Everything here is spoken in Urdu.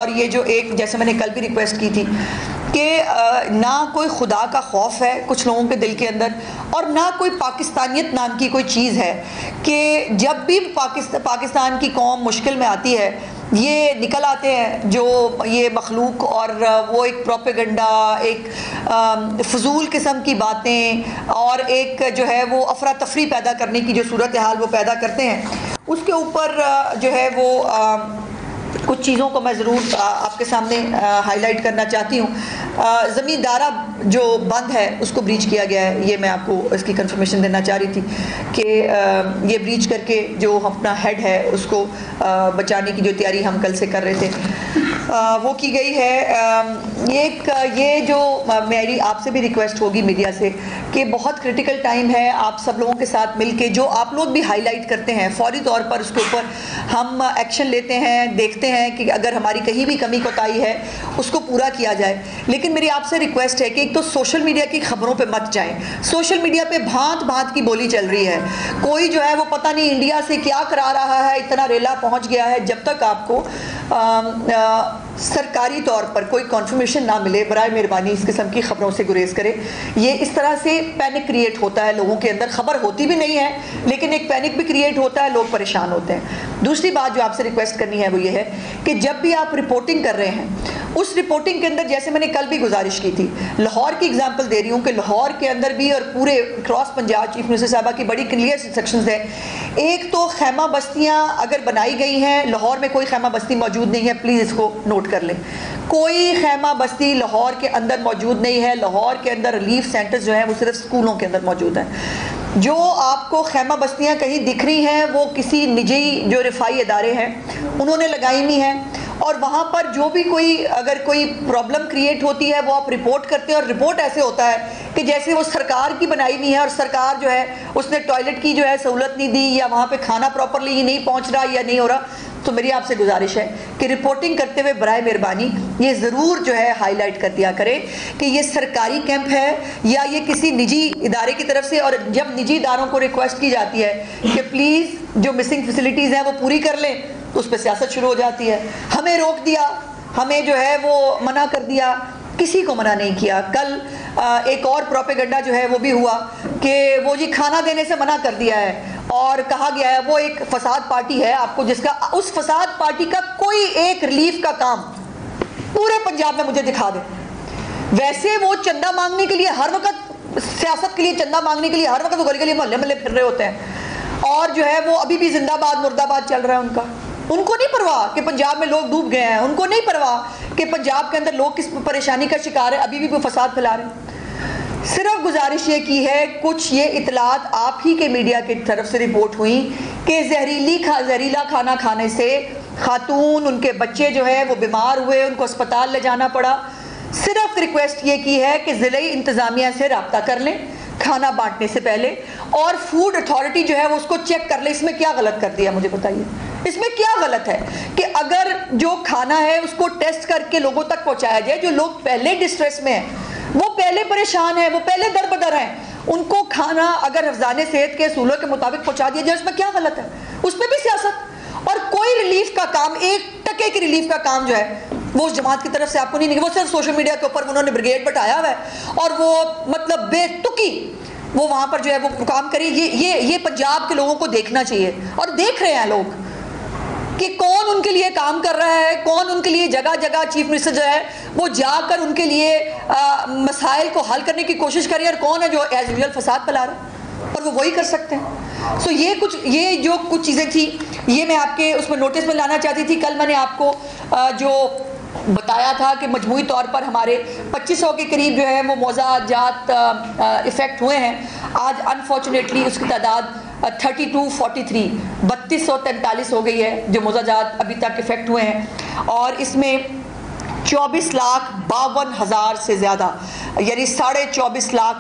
اور یہ جو ایک جیسے میں نے کل بھی ریکویسٹ کی تھی کہ نہ کوئی خدا کا خوف ہے کچھ لوگوں کے دل کے اندر، اور نہ کوئی پاکستانیت نام کی کوئی چیز ہے کہ جب بھی پاکستان کی قوم مشکل میں آتی ہے یہ نکل آتے ہیں جو یہ مخلوق، اور وہ ایک پروپیگنڈا، ایک فضول قسم کی باتیں، اور ایک جو ہے وہ افراتفری پیدا کرنے کی جو صورتحال وہ پیدا کرتے ہیں، اس کے اوپر جو ہے وہ کچھ چیزوں کو میں ضرور آپ کے سامنے ہائی لائٹ کرنا چاہتی ہوں۔ زمیندارہ جو بند ہے اس کو بریچ کیا گیا ہے، یہ میں آپ کو اس کی کنفرمیشن دینا چاہ رہی تھی کہ یہ بریچ کر کے جو اپنا ہیڈ ہے اس کو بچانے کی جو تیاری ہم کل سے کر رہے تھے وہ کی گئی ہے۔ یہ جو میری آپ سے بھی ریکویسٹ ہوگی میڈیا سے کہ بہت کرٹیکل ٹائم ہے، آپ سب لوگوں کے ساتھ مل کے جو آپ لوگ بھی ہائی لائٹ کرتے ہیں فوری طور پر اس کے اوپر ہم ایکشن لیتے ہیں، دیکھتے ہیں کہ اگر ہماری کہیں بھی کمی کوتاہی ہے اس کو پورا کیا جائے۔ لیکن میری آپ سے ریکویسٹ ہے کہ ایک تو سوشل میڈیا کی خبروں پہ مت جائیں۔ سوشل میڈیا پہ بھانت بھانت کی بولی چل رہی ہے، کوئی جو ہے وہ پتہ نہیں انڈیا سے کیا کرا رہا ہے، اتنا ریلا پہنچ گیا ہے۔ جب تک آپ کو سرکاری طور پر کوئی کنفرمیشن نہ ملے برائے مہربانی اس قسم کی خبروں سے گریز کرے۔ یہ اس طرح سے پینک کریٹ ہوتا ہے لوگوں کے اندر، خبر ہوتی بھی نہیں ہے لیکن ایک پینک بھی کریٹ ہوتا ہے، لوگ پریشان ہوتے ہیں۔ دوسری بات جو آپ سے ریکویسٹ کرنی ہے وہ یہ ہے کہ جب بھی آپ رپورٹنگ کر رہے ہیں اس رپورٹنگ کے اندر، جیسے میں نے کل بھی گزارش کی تھی، لاہور کی اگزامپل دے رہی ہوں کہ لاہور کے اندر بھی اور پورے کراس پنجاب چیف منسٹر صاحبہ کی بڑی کلیئر انسٹرکشنز ہیں۔ ایک تو خیمہ بستیاں اگر بنائی گئی ہیں، لاہور میں کوئی خیمہ بستی موجود نہیں ہے، پلیز اس کو نوٹ کر لیں۔ کوئی خیمہ بستی لاہور کے اندر موجود نہیں ہے۔ لاہور کے اندر ریلیف سینٹرز جو ہیں وہ صرف سکولوں کے اندر موجود ہیں۔ جو آپ کو خیمہ بستیاں کہیں دکھ رہی ہیں وہ کسی نجی جو رفائی ادارے ہیں انہوں نے لگائی ہوئی ہیں، اور وہاں پر جو بھی اگر کوئی پرابلم کریٹ ہوتی ہے وہ آپ رپورٹ کرتے ہیں، اور رپورٹ ایسے ہوتا ہے کہ جیسے وہ سرکار کی بنائی ہوئی ہے اور سرکار جو ہے اس نے ٹوائلٹ کی جو ہے سہولت نہیں دی، یا وہاں پہ کھانا پراپرلی نہیں پہنچ رہا یا نہیں ہو رہا۔ تو میری آپ سے گزارش ہے کہ رپورٹنگ کرتے ہوئے برائے مہربانی یہ ضرور جو ہے ہائی لائٹ کر دیا کرے کہ یہ سرکاری کیمپ ہے یا یہ کسی نجی ادارے کی طرف سے۔ اور جب نجی اداروں کو ریکویسٹ کی جاتی ہے کہ پلیز جو مسنگ فیسلٹیز ہیں وہ پوری کر لیں تو اس پہ سیاست شروع ہو جاتی ہے، ہمیں روک دیا، ہمیں جو ہے وہ منع کر دیا۔ کسی کو منع نہیں کیا۔ کل ایک اور پروپیگنڈا جو ہے وہ بھی ہوا کہ وہ جی کھانا دینے سے منع کر دیا ہے، اور کہا گیا ہے وہ ایک فساد پارٹی ہے، آپ کو جس کا اس فساد پارٹی کا کوئی ایک ریلیف کا کام پورے پنجاب میں مجھے دکھا دے۔ ویسے وہ چندہ مانگنے کے لیے ہر وقت، سیاست کے لیے چندہ مانگنے کے لیے ہر وقت گلی گلی محلے محلے پھر رہے ہوتے ہیں، اور جو ہے وہ ابھی بھی زندہ باد مردہ باد چل رہا ہے ان کا۔ ان کو نہیں پرواہ کہ پنجاب میں لوگ ڈوب گئے ہیں، ان کو نہیں پرواہ کہ پنجاب کے اندر لوگ کس پریشانی کا شکار ہیں، ابھی بھی وہ فساد پھیلا رہے ہیں۔ صرف گزارش یہ کی ہے، کچھ یہ اطلاعات آپ ہی کے میڈیا کی طرف سے رپورٹ ہوئیں کہ زہریلا کھانا کھانے سے خاتون، ان کے بچے جو ہے وہ بیمار ہوئے، ان کو اسپتال لے جانا پڑا۔ صرف ریکویسٹ یہ کی ہے کہ ضلعی انتظامیہ سے رابطہ کر لیں کھانا بانٹنے سے پہلے، اور فوڈ اتھارٹی جو ہے وہ اس کو چیک کر لے اس میں کیا غلط کر دیا، مجھے بتائیے اس میں کیا غلط ہے کہ اگر جو کھانا ہے اس کو ٹیسٹ کر کے لوگوں تک پہنچایا جائے۔ جو لوگ پہلے ڈسٹریس میں ہیں، وہ پہلے پریشان ہیں، وہ پہلے در بدر ہیں، ان کو کھانا اگر حفظان صحت کے اصولوں کے مطابق پہنچا دیا جائے، اس میں کیا غلط ہے؟ اس میں بھی سیاست، اور کوئی ریلیف کا کام، ایک ٹکے کی ریلیف کا کام جو ہے وہ اس جماعت کی طرف سے آپ کو نہیں، وہ صرف سوشل میڈیا کے اوپر انہوں نے بریگیڈ بٹایا ہوا ہے، اور وہ مطلب بے تکی وہ وہاں پر جو ہے وہ کام کری۔ یہ پنجاب کے لوگوں کو دیکھنا چاہیے، اور دیکھ رہے ہیں لوگ کہ کون ان کے لیے کام کر رہا ہے، کون ان کے لیے جگہ جگہ چیف منسٹر جو ہے وہ جا کر ان کے لیے مسائل کو حل کرنے کی کوشش کر رہی ہے، اور کون ہے جو ایز یوزول فساد پھیلا رہا ہے، اور وہ وہی کر سکتے ہیں۔ سو یہ جو کچھ چیزیں تھیں یہ میں آپ کے اس میں نوٹس میں لانا چاہتی تھی۔ کل میں نے آپ کو جو بتایا تھا کہ مجموعی طور پر ہمارے 2500 کے قریب جو ہے وہ موضوع جات افیکٹ ہوئے ہیں۔ آج انفارچونیٹلی اس کی تعداد 3243 3243 ہو گئی ہے جو موضوع جات ابھی تک افیکٹ ہوئے ہیں، اور اس میں 24,52,000 سے زیادہ، یعنی 24.5 لاکھ